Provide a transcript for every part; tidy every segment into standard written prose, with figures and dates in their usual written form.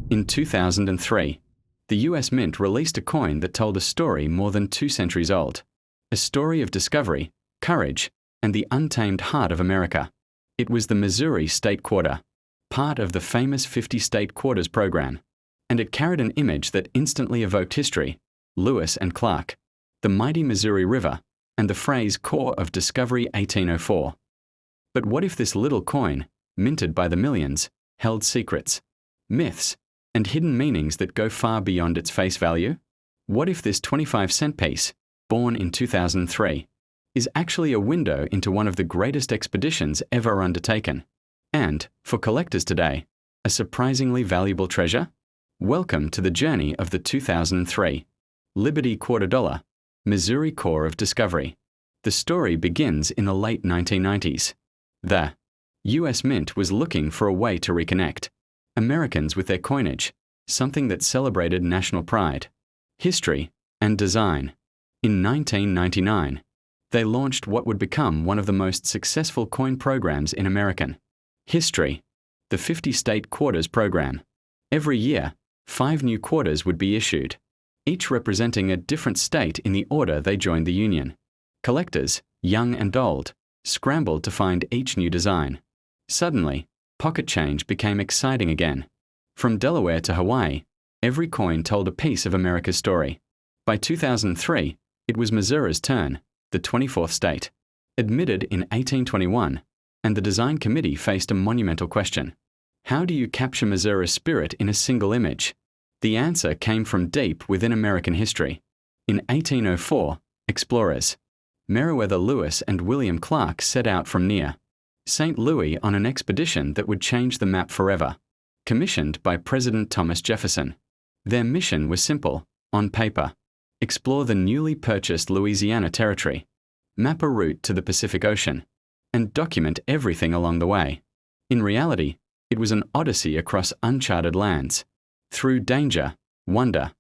In 2003, the US Mint released a coin that told a story more than 2 centuries old. A story of discovery, courage, and the untamed heart of America. It was the Missouri State Quarter, part of the famous 50 State Quarters program, and it carried an image that instantly evoked history, Lewis and Clark, the mighty Missouri River, and the phrase "Core of Discovery 1804. But what if this little coin, minted by the millions, held secrets, myths, and hidden meanings that go far beyond its face value? What if this 25-cent piece, born in 2003, is actually a window into one of the greatest expeditions ever undertaken, and, for collectors today, a surprisingly valuable treasure? Welcome to the journey of the 2003 Liberty Quarter Dollar, Missouri Core of Discovery. The story begins in the late 1990s. The US Mint was looking for a way to reconnect Americans with their coinage, something that celebrated national pride, history, and design. In 1999, they launched what would become one of the most successful coin programs in American history, the 50 State Quarters program. Every year, 5 new quarters would be issued, each representing a different state in the order they joined the Union. Collectors, young and old, scrambled to find each new design. Suddenly, pocket change became exciting again. From Delaware to Hawaii, every coin told a piece of America's story. By 2003, it was Missouri's turn, the 24th state. Admitted in 1821, and the design committee faced a monumental question. How do you capture Missouri's spirit in a single image? The answer came from deep within American history. In 1804, explorers Meriwether Lewis and William Clark set out from near St. Louis on an expedition that would change the map forever, commissioned by President Thomas Jefferson. Their mission was simple, on paper: explore the newly purchased Louisiana Territory, map a route to the Pacific Ocean, and document everything along the way. In reality, it was an odyssey across uncharted lands, through danger, wonder,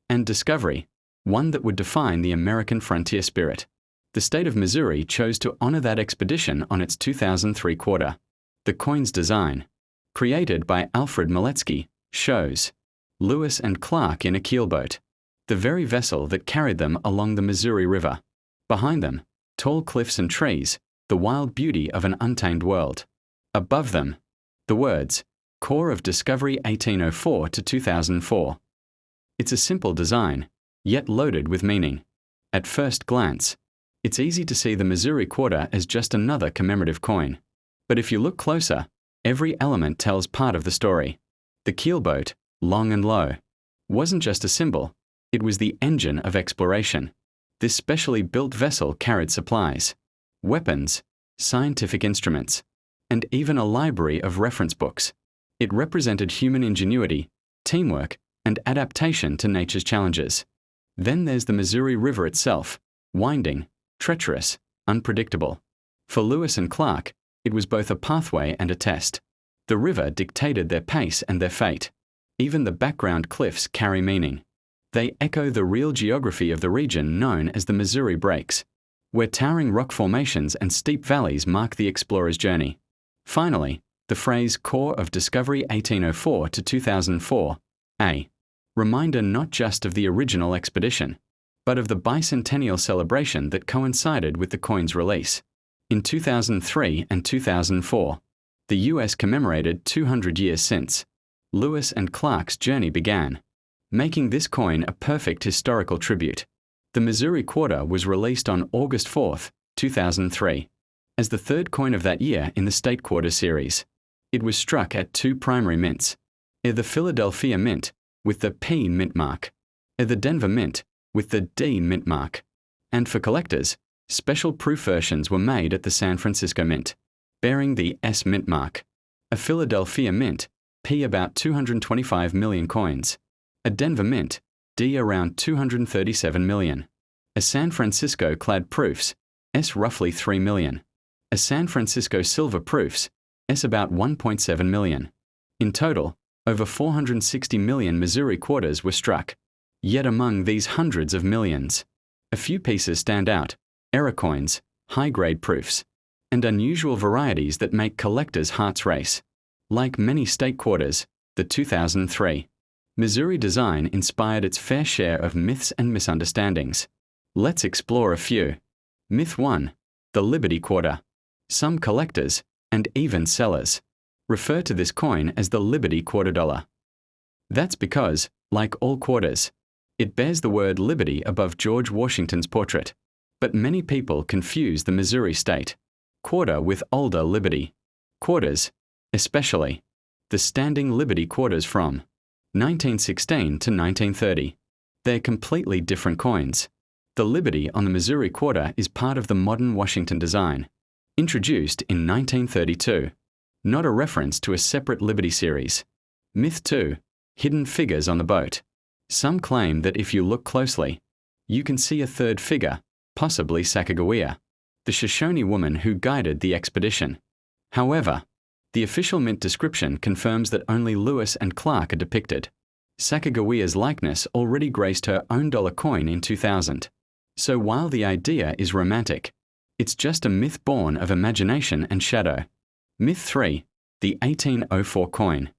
and discovery, one that would define the American frontier spirit. The state of Missouri chose to honor that expedition on its 2003 quarter. The coin's design, created by Alfred Miletsky, shows Lewis and Clark in a keelboat, the very vessel that carried them along the Missouri River. Behind them, tall cliffs and trees, the wild beauty of an untamed world. Above them, the words, Core of Discovery 1804 to 2004. It's a simple design, yet loaded with meaning. At first glance, it's easy to see the Missouri Quarter as just another commemorative coin. But if you look closer, every element tells part of the story. The keelboat, long and low, wasn't just a symbol, it was the engine of exploration. This specially built vessel carried supplies, weapons, scientific instruments, and even a library of reference books. It represented human ingenuity, teamwork, and adaptation to nature's challenges. Then there's the Missouri River itself, winding, treacherous, unpredictable. For Lewis and Clark, it was both a pathway and a test. The river dictated their pace and their fate. Even the background cliffs carry meaning. They echo the real geography of the region known as the Missouri Breaks, where towering rock formations and steep valleys mark the explorer's journey. Finally, the phrase Core of Discovery 1804 to 2004, a reminder not just of the original expedition, but of the bicentennial celebration that coincided with the coin's release. In 2003 and 2004, the US commemorated 200 years since Lewis and Clark's journey began, making this coin a perfect historical tribute. The Missouri Quarter was released on August 4, 2003, as the third coin of that year in the State Quarter series. It was struck at 2 primary mints, the Philadelphia Mint with the P mint mark, the Denver Mint with the D mint mark, and for collectors, special proof versions were made at the San Francisco Mint, bearing the S mint mark. A Philadelphia Mint, P about 225 million coins, a Denver Mint, D around 237 million, a San Francisco Clad Proofs, S roughly 3 million, a San Francisco Silver Proofs, S about 1.7 million. In total, over 460 million Missouri quarters were struck. Yet among these hundreds of millions, a few pieces stand out: error coins, high-grade proofs, and unusual varieties that make collectors' hearts race. Like many state quarters, the 2003 Missouri design inspired its fair share of myths and misunderstandings. Let's explore a few. Myth 1. The Liberty Quarter. Some collectors, and even sellers, refer to this coin as the Liberty Quarter Dollar. That's because, like all quarters, it bears the word Liberty above George Washington's portrait. But many people confuse the Missouri state quarter with older Liberty. Quarters, especially the standing Liberty quarters from 1916 to 1930. They're completely different coins. The Liberty on the Missouri quarter is part of the modern Washington design, introduced in 1932, not a reference to a separate Liberty series. Myth 2. Hidden figures on the boat. Some claim that if you look closely, you can see a third figure, possibly Sacagawea, the Shoshone woman who guided the expedition. However, the official mint description confirms that only Lewis and Clark are depicted. Sacagawea's likeness already graced her own dollar coin in 2000. So while the idea is romantic, it's just a myth born of imagination and shadow. Myth 3. The 1804 coin.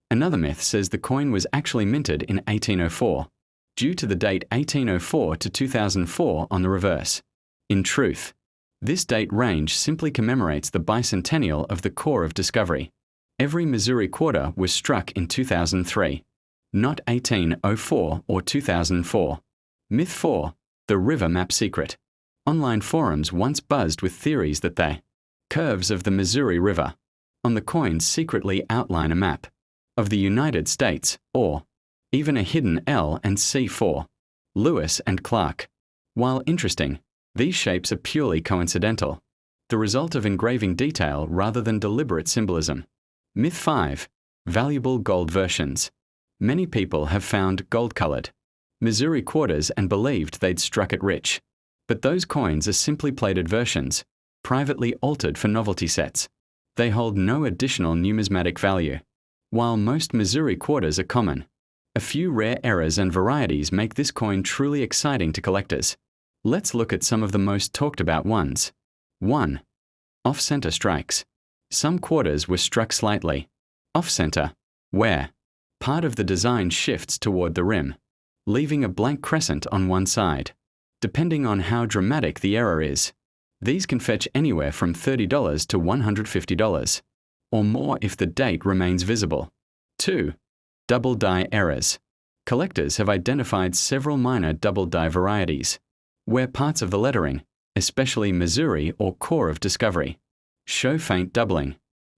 Another myth says the coin was actually minted in 1804, due to the date 1804 to 2004 on the reverse. In truth, this date range simply commemorates the bicentennial of the Corps of Discovery. Every Missouri quarter was struck in 2003, not 1804 or 2004. Myth 4. The River Map Secret. Online forums once buzzed with theories that the curves of the Missouri River on the coins secretly outline a map of the United States, or even a hidden L and C for Lewis and Clark. While interesting, these shapes are purely coincidental, the result of engraving detail rather than deliberate symbolism. Myth 5. Valuable gold versions. Many people have found gold-colored Missouri quarters and believed they'd struck it rich. But those coins are simply plated versions, privately altered for novelty sets. They hold no additional numismatic value. While most Missouri quarters are common, a few rare errors and varieties make this coin truly exciting to collectors. Let's look at some of the most talked about ones. 1. Off-center strikes. Some quarters were struck slightly off-center, where part of the design shifts toward the rim, leaving a blank crescent on one side. Depending on how dramatic the error is, these can fetch anywhere from $30 to $150, or more if the date remains visible. 2. Double die errors. Collectors have identified several minor double die varieties, where parts of the lettering, especially Missouri or Corps of Discovery, show faint doubling.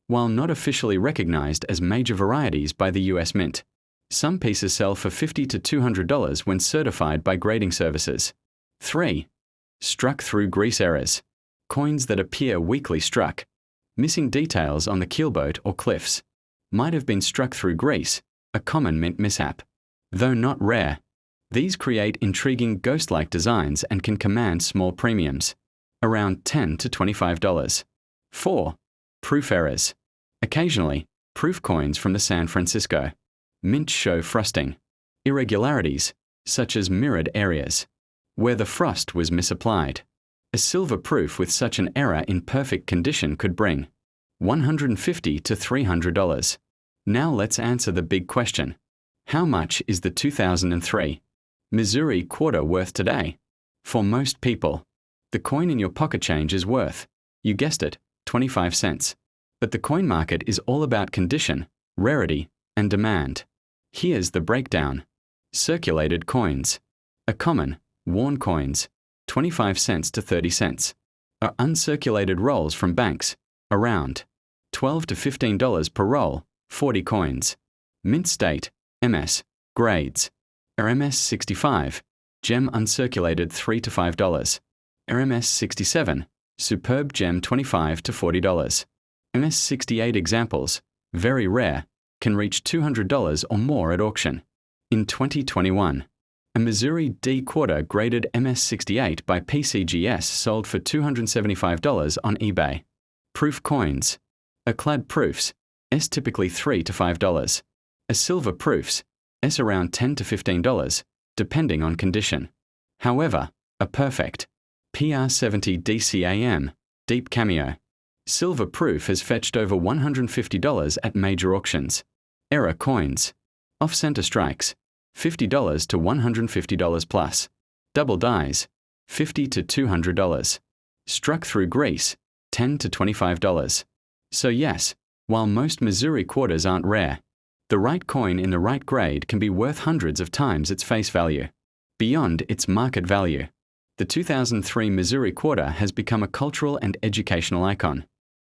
While not officially recognized as major varieties by the U.S. Mint, some pieces sell for $50 to $200 when certified by grading services. 3. Struck through grease errors. Coins that appear weakly struck, missing details on the keelboat or cliffs, might have been struck through grease, a common mint mishap. Though not rare, these create intriguing ghost-like designs and can command small premiums, around $10 to $25. 4. Proof errors. Occasionally, proof coins from the San Francisco Mint show frosting irregularities, such as mirrored areas, where the frost was misapplied. A silver proof with such an error in perfect condition could bring $150 to $300. Now let's answer the big question. How much is the 2003 Missouri quarter worth today? For most people, the coin in your pocket change is worth, you guessed it, 25 cents. But the coin market is all about condition, rarity, and demand. Here's the breakdown. Circulated coins. A common, worn coins, 25 cents to 30 cents. Are uncirculated rolls from banks, around $12 to $15 per roll, 40 coins. Mint state, MS, grades. RMS 65, gem uncirculated $3 to $5. RMS 67, superb gem $25 to $40. MS 68 examples, very rare, can reach $200 or more at auction. In 2021, a Missouri D quarter graded MS 68 by PCGS sold for $275 on eBay. Proof coins. A clad proofs, S typically $3 to $5. A silver proofs, S around $10 to $15, depending on condition. However, a perfect PR70 DCAM, deep cameo, silver proof has fetched over $150 at major auctions. Error coins. Off-center strikes. $50 to $150 plus. Double dies, $50 to $200. Struck through Greece, $10 to $25. So yes, while most Missouri quarters aren't rare, the right coin in the right grade can be worth hundreds of times its face value, beyond its market value. The 2003 Missouri quarter has become a cultural and educational icon.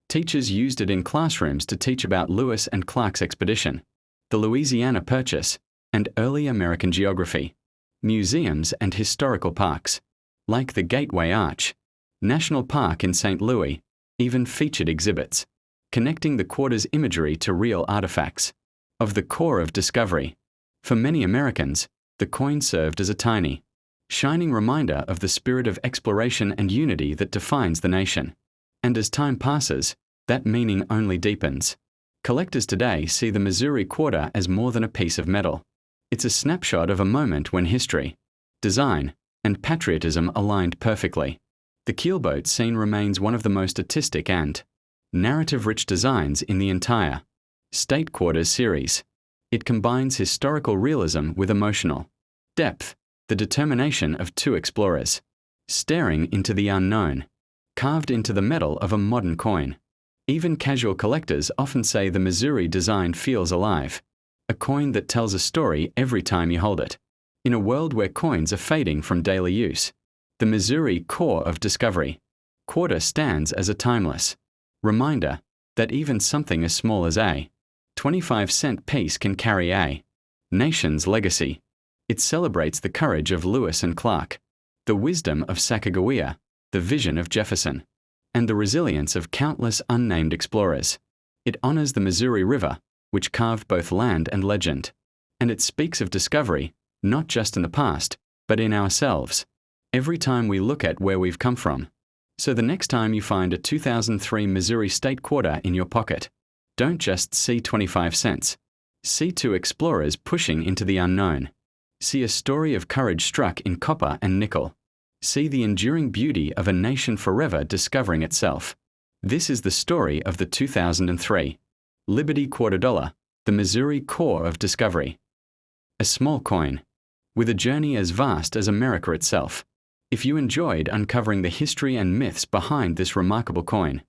Teachers used it in classrooms to teach about Lewis and Clark's expedition, the Louisiana Purchase, and early American geography. Museums and historical parks, like the Gateway Arch, National Park in St. Louis, even featured exhibits, connecting the quarter's imagery to real artifacts. Of the core of discovery, for many Americans, the coin served as a tiny, shining reminder of the spirit of exploration and unity that defines the nation. And as time passes, that meaning only deepens. Collectors today see the Missouri quarter as more than a piece of metal. It's a snapshot of a moment when history, design, and patriotism aligned perfectly. The keelboat scene remains one of the most artistic and narrative-rich designs in the entire State Quarters series. It combines historical realism with emotional depth, the determination of two explorers, staring into the unknown, carved into the metal of a modern coin. Even casual collectors often say the Missouri design feels alive, a coin that tells a story every time you hold it. In a world where coins are fading from daily use, the Missouri core of discovery quarter stands as a timeless reminder that even something as small as a 25-cent piece can carry a nation's legacy. It celebrates the courage of Lewis and Clark, the wisdom of Sacagawea, the vision of Jefferson, and the resilience of countless unnamed explorers. It honors the Missouri River, which carved both land and legend. And it speaks of discovery, not just in the past, but in ourselves, every time we look at where we've come from. So the next time you find a 2003 Missouri State quarter in your pocket, don't just see 25 cents. See two explorers pushing into the unknown. See a story of courage struck in copper and nickel. See the enduring beauty of a nation forever discovering itself. This is the story of the 2003 Liberty Quarter Dollar, the Missouri core of discovery. A small coin, with a journey as vast as America itself. If you enjoyed uncovering the history and myths behind this remarkable coin,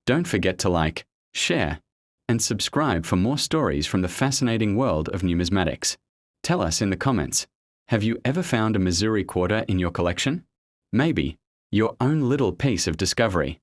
don't forget to like, share, and subscribe for more stories from the fascinating world of numismatics. Tell us in the comments, have you ever found a Missouri quarter in your collection? Maybe your own little piece of discovery.